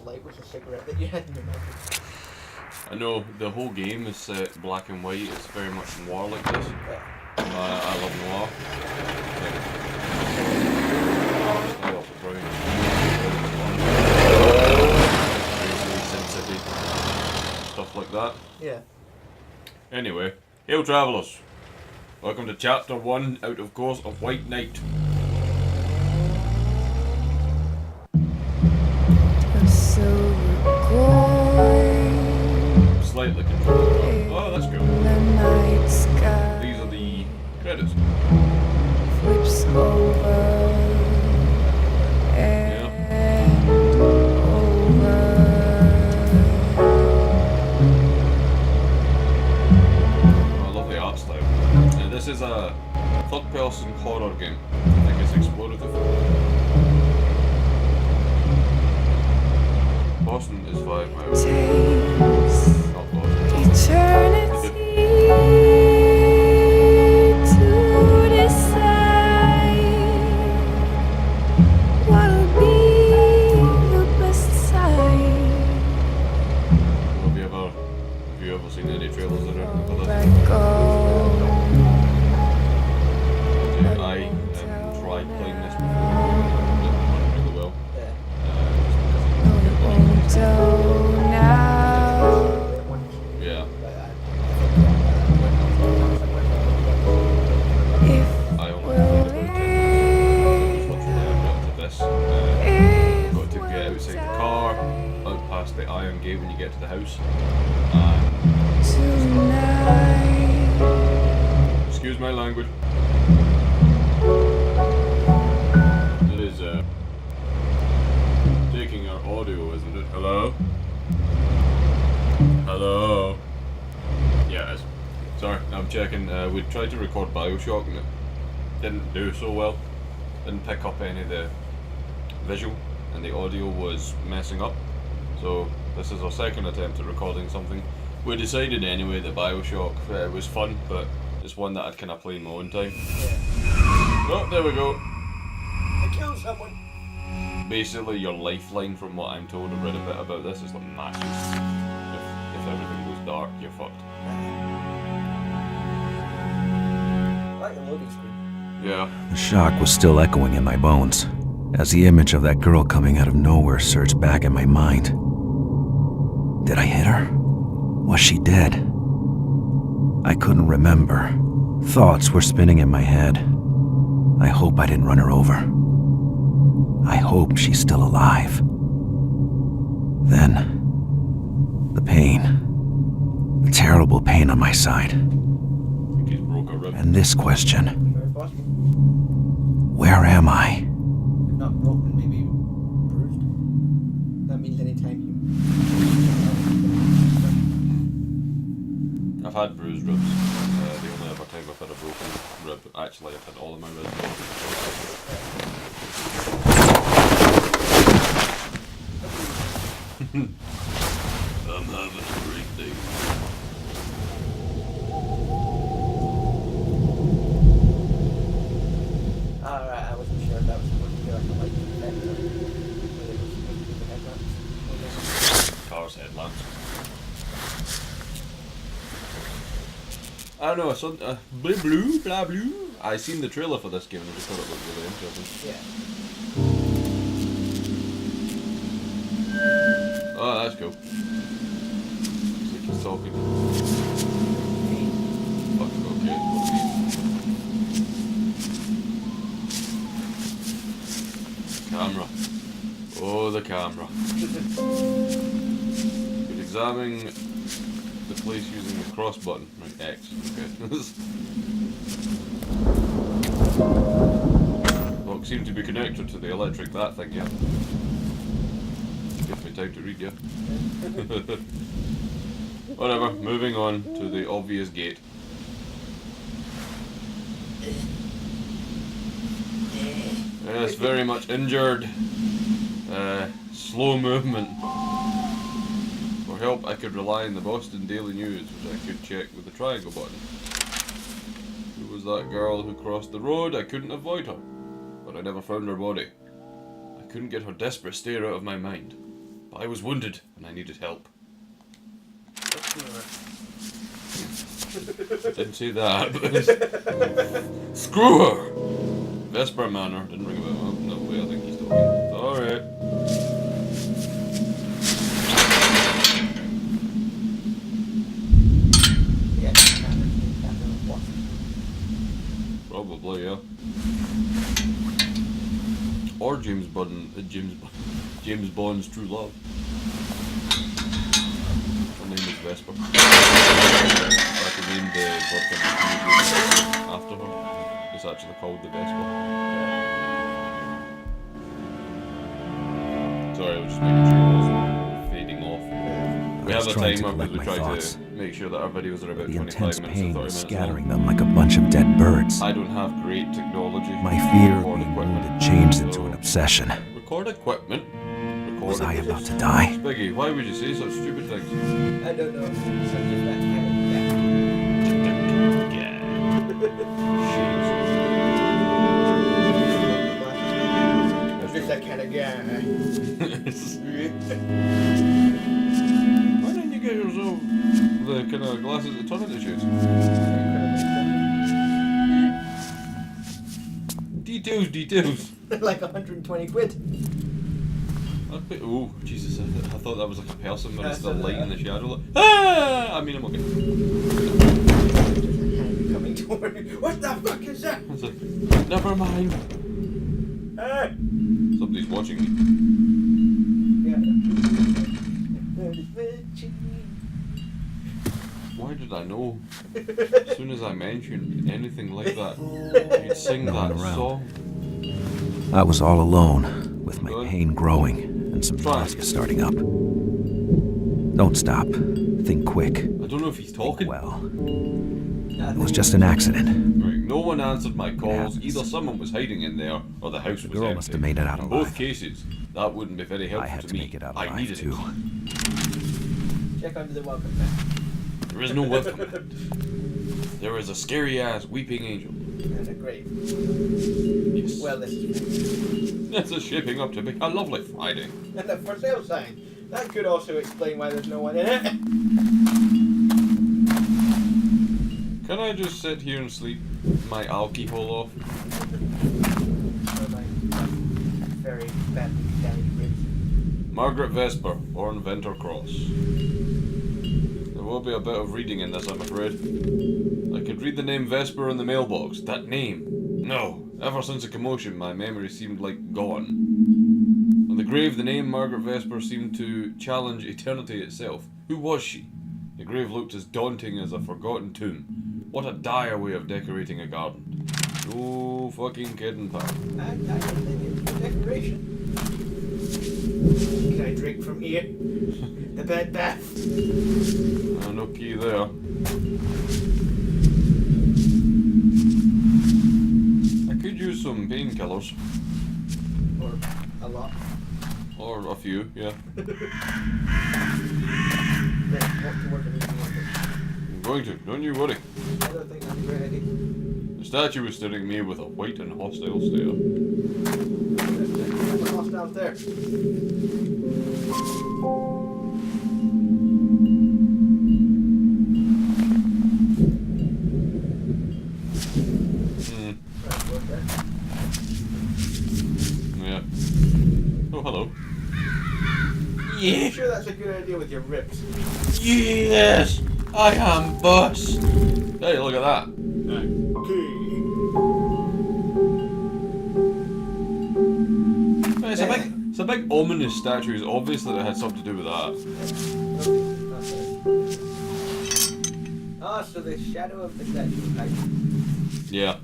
light was a cigarette that you had in your mouth. I know the whole game is set black and white. It's very much noir like this. Yeah. I love noir. Style of the brown. Sin City. Stuff like that. Yeah. Anyway, hail travellers. Welcome to chapter 1 out of course of White Knight. Slightly controlled. Oh, that's good. These are the credits. Flips over and over. Oh, I love the art style. This is a third-person horror game. I think it's explorative. Boston is 5 miles. Not Boston. Eternity to decide what'll be the best side. Have you ever seen any trailers that are for this? Let go. I tried playing this before. It went really well. So now. Yeah. If I only played about 10 minutes. Literally, I got to this. Got to get outside the car, out past the iron gate when you get to the house. And excuse my language. It is taking our audio, isn't it? Hello? Hello? Yeah, it is. Sorry, I'm checking. We tried to record Bioshock and it didn't do so well. Didn't pick up any of the visual and the audio was messing up. So this is our second attempt at recording something. We decided anyway that Bioshock was fun, but it's one that I'd kind of play in my own time. Yeah. Oh, there we go. I killed someone. Basically, your lifeline, from what I'm told, I read a bit about this, is like massive. If everything goes dark, you're fucked. I like the loading screen. Yeah. The shock was still echoing in my bones, as the image of that girl coming out of nowhere surged back in my mind. Did I hit her? Was she dead? I couldn't remember. Thoughts were spinning in my head. I hope I didn't run her over. I hope she's still alive. Then, the pain. The terrible pain on my side. I think he's broke a rib. And this question. Very possible. Where am I? If not broken, maybe bruised. That means anytime you. I've had bruised ribs. The only other time I've had a broken rib, actually I've had all of my ribs broken. I'm having a great day. Alright, I wasn't sure if that was supposed to be like a light effect or whether it was supposed to be the headlamps. Car's headlamps. I don't know, blah blue. I seen the trailer for this game and I just thought it looked really interesting. Yeah. Oh, that's cool. Looks like he's talking. Fuck, okay. Camera. Oh, the camera. You're examining the place using the cross button. Right, X. Okay. Lock seems to be connected to the electric that thing, yeah. Gives me time to read, yeah. Whatever, moving on to the obvious gate. Yes, very much injured. Slow movement. For help, I could rely on the Boston Daily News, which I could check with the triangle button. Who was that girl who crossed the road? I couldn't avoid her, but I never found her body. I couldn't get her desperate stare out of my mind. I was wounded and I needed help. Didn't say that, but screw her! Vesper Manor. Didn't ring a bell. Oh, no way, I think he's talking. Sorry. Yeah, Probably, yeah. Or James Bond's true love. Her name is Vesper. I could name the vodka after her. It's actually called the Vesper. Sorry, I was just making sure it wasn't fading off. We I have was a trying to timer collect because we my try thoughts. to make sure that our videos are about The 25 intense minutes pain to 30 was minutes scattering long. them like a bunch of dead birds. I don't have great technology. My fear of Record being equipment. wounded changed into So, an obsession. record equipment. Was I about to die? Spiggy, why would you say such stupid things? I don't know. I'm just that kind of just that kind of guy. Why didn't you get yourself the kind of glasses that turn into shades? Details. Like 120 quid. Oh, Jesus, I thought that was like a person, but it's the That's light in the that. shadow. Like, ah! I mean, I'm okay. Coming toward me. What the fuck is that? It's like, never mind. Hey! Somebody's watching me. Yeah. Why did I know? As soon as I mentioned anything like that, you'd sing No that one around. song. I was all alone, with my Good. pain growing and some Try. nausea starting up. Don't stop. Think quick. I don't know if he's talking. Well, it was just an accident. Right, no one answered my calls. happens. Either someone was hiding in there, or the house The was girl empty. must have made it out In alive. both cases, that wouldn't be very helpful I had to to me. make it out I alive needed too. it. Check under the welcome mat. There is no welcome mat. There is a scary ass weeping angel. And a grave. Yes. Well, this is This is shaping up to be a lovely Friday. and the for sale sign. That could also explain why there's no one in it. Can I just sit here and sleep my alcohol off? Oh my, very badly damaged ribs. Margaret Vesper, born Venter Cross. There will be a bit of reading in this, I'm afraid. I could read the name Vesper in the mailbox. That name. No. Ever since the commotion, my memory seemed like gone. On the grave, the name Margaret Vesper seemed to challenge eternity itself. Who was she? The grave looked as daunting as a forgotten tomb. What a dire way of decorating a garden. No fucking kidding, pal. I don't think it's a decoration. Can I drink from here? The bed bath. No key there. I could use some painkillers. Or a lot. Or a few, yeah. Then walk to work and eat more. I'm going to, don't you worry. I don't think that's a great idea. The statue was staring at me with a white and hostile stare. There's a house downstairs. Right, work there. Yeah. Oh, hello. Are you sure that's a good idea with your ribs? Yes! I am boss! Hey, look at that. It's a big ominous statue. It's obvious that it had something to do with that. Ah, so the shadow of the statue. Yeah.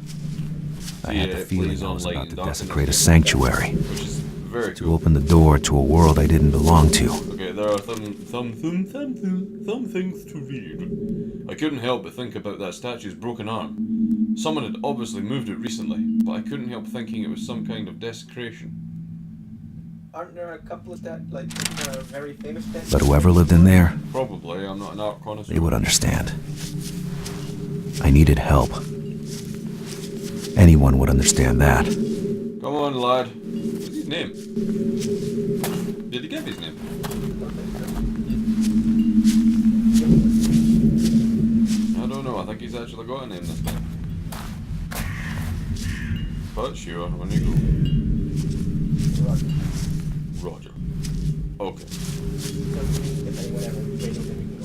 I had the it feeling plays I on was light about and to darkness. desecrate a sanctuary, Which is very to cool. open the door to a world I didn't belong to. Okay, there are some things to read. I couldn't help but think about that statue's broken arm. Someone had obviously moved it recently, but I couldn't help thinking it was some kind of desecration. Aren't there a couple of very famous statues? But whoever lived in there, Probably, I'm not an art connoisseur. they would understand. I needed help. Anyone would understand that. Come on, lad. With these name? Did he give his name? I don't know, I think he's actually got a name this time. But sure, when you go. Roger. Okay.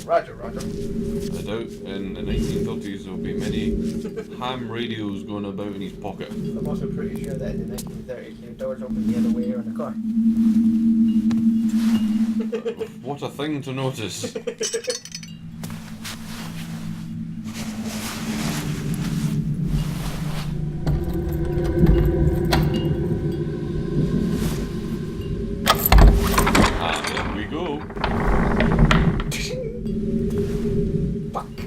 Roger, Roger. I doubt in the 1930s there will be many ham radios going about in his pocket. I'm also pretty sure that in the 1930s the doors opened the other way around the car. What a thing to notice. And there we go. Fuck.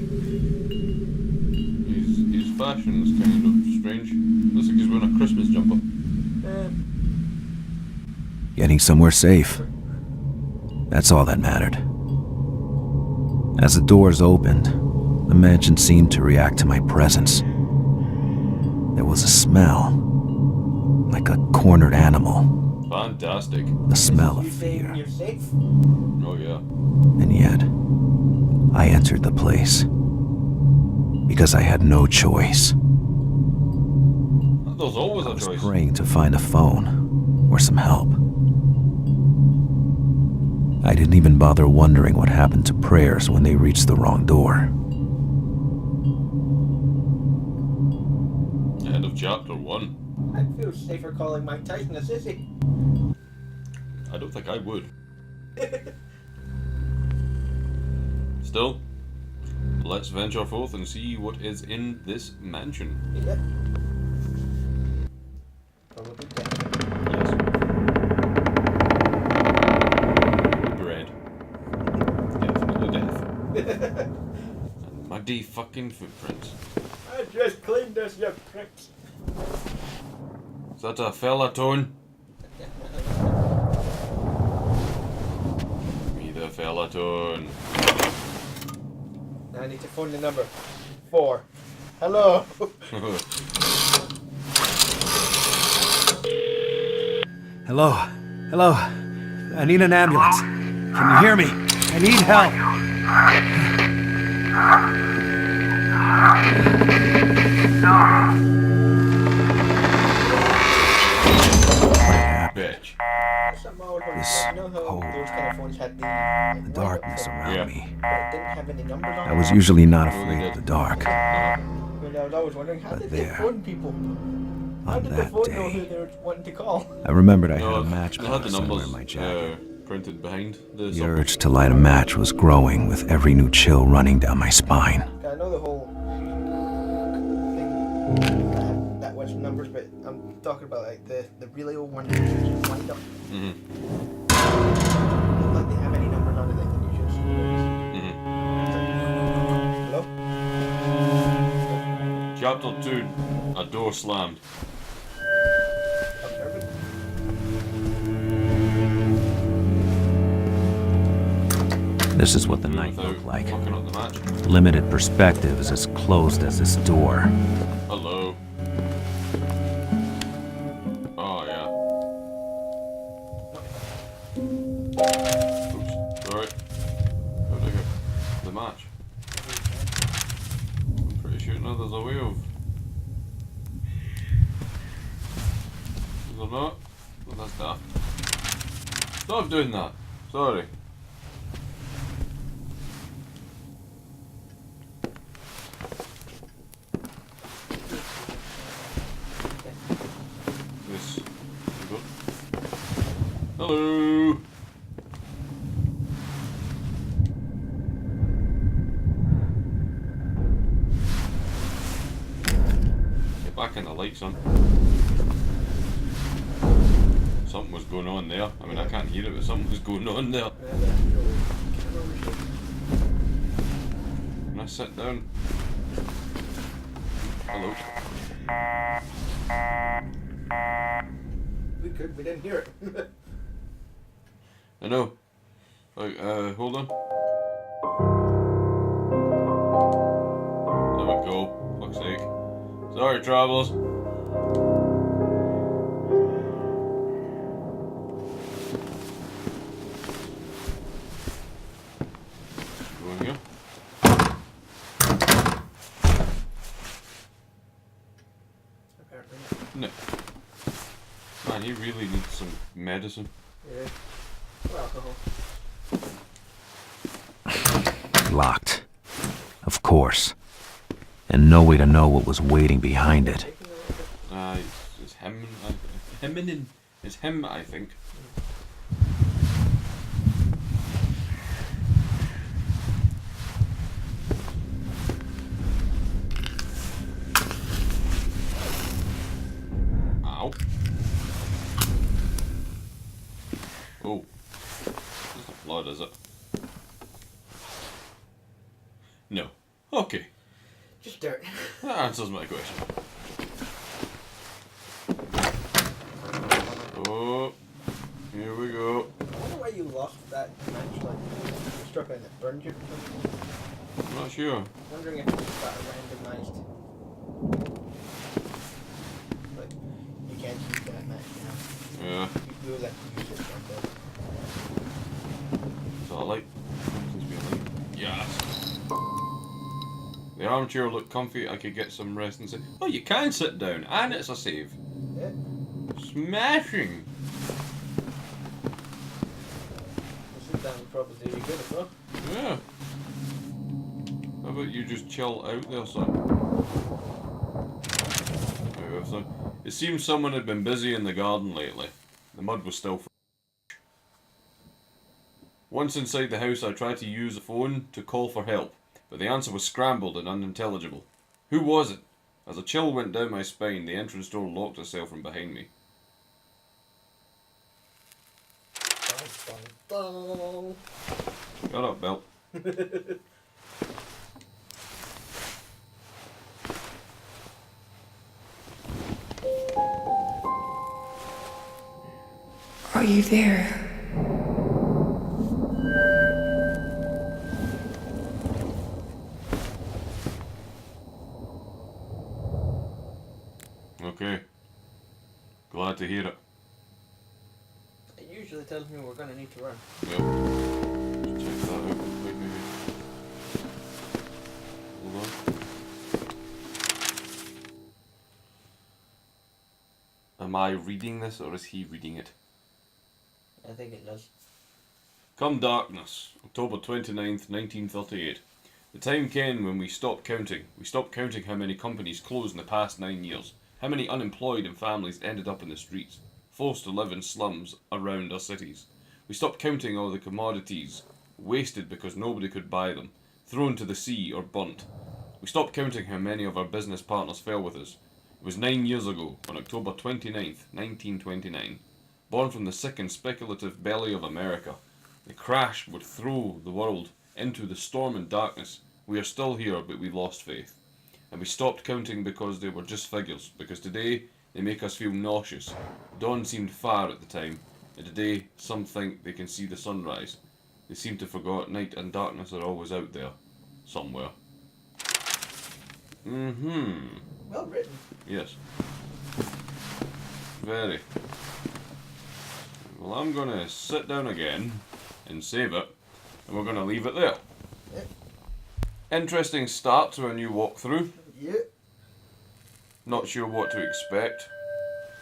His fashion's kind of strange. Looks like he's wearing a Christmas jumper. Getting somewhere safe. That's all that mattered. As the doors opened, the mansion seemed to react to my presence. There was a smell, like a cornered animal. Fantastic. The smell of You saying fear. you're safe? Oh yeah. And yet, I entered the place. Because I had no choice. There's always I a was choice. praying to find a phone or some help. I didn't even bother wondering what happened to prayers when they reached the wrong door. End of chapter 1. I'd feel safer calling Mike Tyson a sissy. I don't think I would. Still, let's venture forth and see what is in this mansion. Yeah. Probably dead. Yes. Bread. Definitely death. And muddy fucking footprints. I just cleaned this, you pricks. Is that a fella tone? Me the fella tone. Now I need to phone the number. 4. Hello. Hello? Hello? I need an ambulance. Can you hear me? I need help. Bitch. Something I was wondering, This you know how whole- those telephones had the The darkness around Yeah. me. but it didn't have any numbers on I it? was usually not afraid of the dark. And I was always wondering, how But did they there, phone people? How on did the that phone know who day, they were wanting to call? I remembered I had No, a match they had the somewhere numbers in my jacket. printed behind the The urge to light a match was growing with every new chill running down my spine. I know the whole thing that was numbers, but I'm talking about like the really old one that you just wind up. Mm-hmm. Not like they have any numbers on it that you just. Mm-hmm. Hello? Chapter 2, a door slammed. Observant? This is what the night Without looked like. fucking up the match. Limited perspective is as closed as this door. Hello. Oh yeah. Oops. Sorry. How'd I get the match? I'm pretty sure now there's a way of. Is there not? Well, that's daft. Stop doing that. Sorry. This. Hello. Get back in the light, son. Something was going on there. I mean, I can't hear it, but something was going on there. Can I sit down? Hello. We could, we didn't hear it. I know. Hold on. There we go. Fuck's sake. Sorry, travellers. Man, he really needs some medicine. Yeah. Or alcohol. Locked. Of course. And no way to know what was waiting behind it. Taking a little bit. It's him. It's him, I think. Ow. Oh. That's not blood, is it? No. Okay. Just dirt. That answers my question. Oh, here we go. I wonder why you lost that match, like, you struck and it burned you. I'm not sure. I'm wondering if it was that randomized. Like, you can't use that match now. Yeah. You will let you use it someday. Is that a light? Seems to be a light. Yes. The armchair looked comfy. I could get some rest and say, oh, you can sit down, and it's a save. Yeah. Smashing. The sit down would probably do you good as well. Yeah. How about you just chill out there, son? It seems someone had been busy in the garden lately. The mud was still fresh. Once inside the house, I tried to use the phone to call for help, but the answer was scrambled and unintelligible. Who was it? As a chill went down my spine, the entrance door locked itself from behind me. Dun, dun, dun. Shut up, Bill. Are you there? Okay. Glad to hear it. It usually tells me we're gonna need to run. Yep. Let's check that out real quick, maybe. Hold on. Am I reading this or is he reading it? I think it does. Come darkness, October 29th, 1938. The time came when we stopped counting. We stopped counting how many companies closed in the past 9 years. How many unemployed and families ended up in the streets, forced to live in slums around our cities. We stopped counting all the commodities, wasted because nobody could buy them, thrown to the sea or burnt. We stopped counting how many of our business partners fell with us. It was 9 years ago, on October 29th, 1929. Born from the sick and speculative belly of America, the crash would throw the world into the storm and darkness. We are still here, but we lost faith. And we stopped counting because they were just figures, because today they make us feel nauseous. Dawn seemed far at the time, and today some think they can see the sunrise. They seem to forget night and darkness are always out there, somewhere. Well written. Yes. Very. Well, I'm gonna sit down again and save it, and we're gonna leave it there. Yep. Interesting start to a new walkthrough. Yep. Not sure what to expect.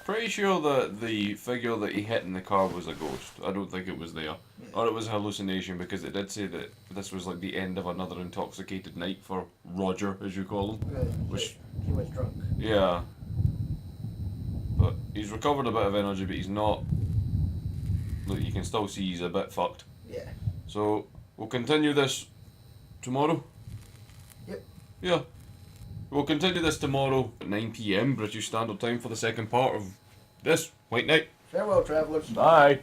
Pretty sure that the figure that he hit in the car was a ghost. I don't think it was there. Yeah. Or it was a hallucination, because it did say that this was like the end of another intoxicated night for Roger, as you call him. Right. Which, He was drunk. yeah. But he's recovered a bit of energy, but he's not. Look, you can still see he's a bit fucked. Yeah. So, we'll continue this tomorrow? Yep. Yeah. We'll continue this tomorrow at 9 PM British Standard Time for the second part of this White Knight. Farewell, travellers. Bye.